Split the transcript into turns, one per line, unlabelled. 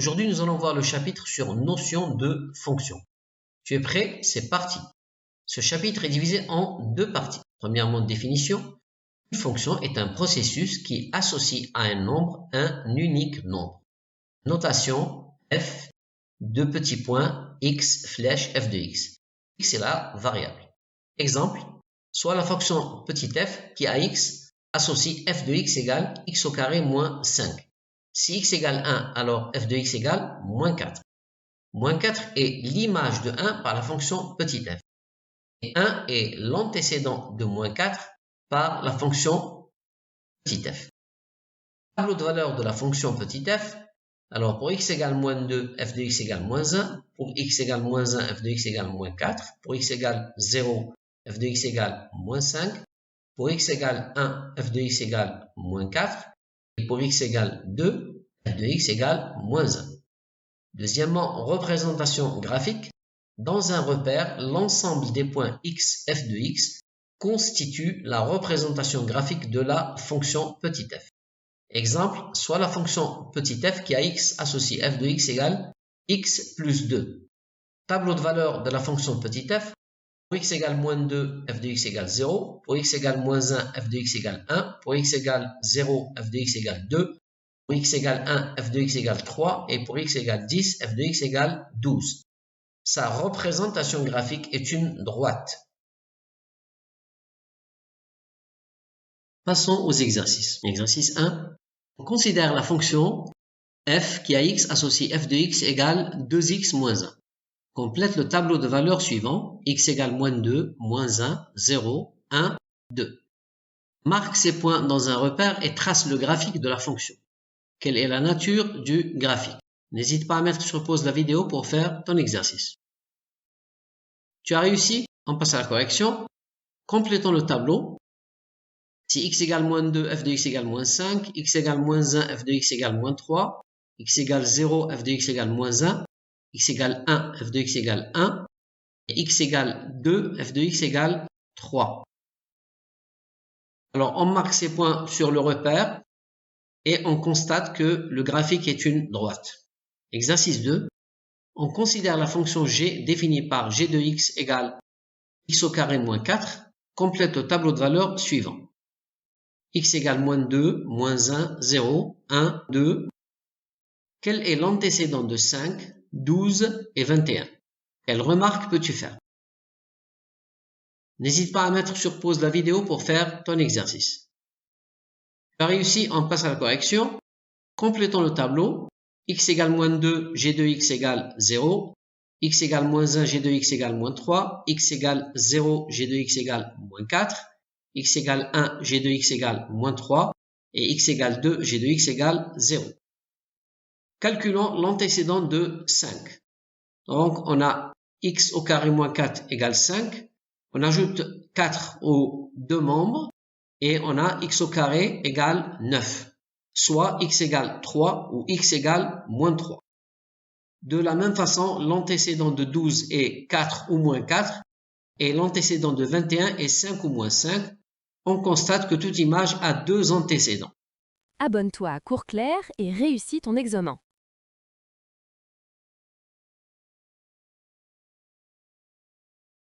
Aujourd'hui, nous allons voir le chapitre sur notion de fonction. Tu es prêt? C'est parti. Ce chapitre est divisé en deux parties. Premièrement, définition. Une fonction est un processus qui associe à un nombre un unique nombre. Notation f, deux petits points, x flèche f de x. X est la variable. Exemple, soit la fonction petit f qui à x associe f de x égale x au carré moins 5. Si x égale 1, alors f de x égale moins 4. Moins 4 est l'image de 1 par la fonction petit f. Et 1 est l'antécédent de moins 4 par la fonction petit f. Tableau de valeur de la fonction petit f. Alors pour x égale moins 2, f de x égale moins 1. Pour x égale moins 1, f de x égale moins 4. Pour x égale 0, f de x égale moins 5. Pour x égale 1, f de x égale moins 4. Et pour x égale 2, f de x égale moins 1. Deuxièmement, représentation graphique. Dans un repère, l'ensemble des points x, f de x constitue la représentation graphique de la fonction petit f. Exemple, soit la fonction petit f qui a x associe f de x égale x plus 2. Tableau de valeur de la fonction petit f. Pour x égale moins 2, f de x égale 0. Pour x égale moins 1, f de x égale 1. Pour x égale 0, f de x égale 2. Pour x égale 1, f de x égale 3. Et pour x égale 10, f de x égale 12. Sa représentation graphique est une droite. Passons aux exercices. Exercice 1. On considère la fonction f qui a x associe f de x égale 2x moins 1. Complète le tableau de valeurs suivant, x égale moins 2, moins 1, 0, 1, 2. Marque ces points dans un repère et trace le graphique de la fonction. Quelle est la nature du graphique? N'hésite pas à mettre sur pause la vidéo pour faire ton exercice. Tu as réussi? On passe à la correction. Complétons le tableau. Si x égale moins 2, f de x égale moins 5, x égale moins 1, f de x égale moins 3, x égale 0, f de x égale moins 1, x égale 1, f de x égale 1, et x égale 2, f de x égale 3. Alors, on marque ces points sur le repère et on constate que le graphique est une droite. Exercice 2. On considère la fonction g définie par g de x égale x au carré moins 4. Complète le tableau de valeurs suivant. X égale moins 2, moins 1, 0, 1, 2. Quel est l'antécédent de 5, 12 et 21? Quelle remarque peux-tu faire? N'hésite pas à mettre sur pause la vidéo pour faire ton exercice. Tu as réussi, on passe à la correction. Complétons le tableau. X égale moins 2, g de x égale 0. X égale moins 1, g de x égale moins 3. X égale 0, g de x égale moins 4. X égale 1, g de x égale moins 3. Et x égale 2, g de x égale 0. Calculons l'antécédent de 5. Donc, on a x au carré moins 4 égale 5. On ajoute 4 aux deux membres et on a x au carré égale 9. Soit x égale 3 ou x égale moins 3. De la même façon, l'antécédent de 12 est 4 ou moins 4 et l'antécédent de 21 est 5 ou moins 5. On constate que toute image a deux antécédents.
Abonne-toi à Cours Clair et réussis ton examen.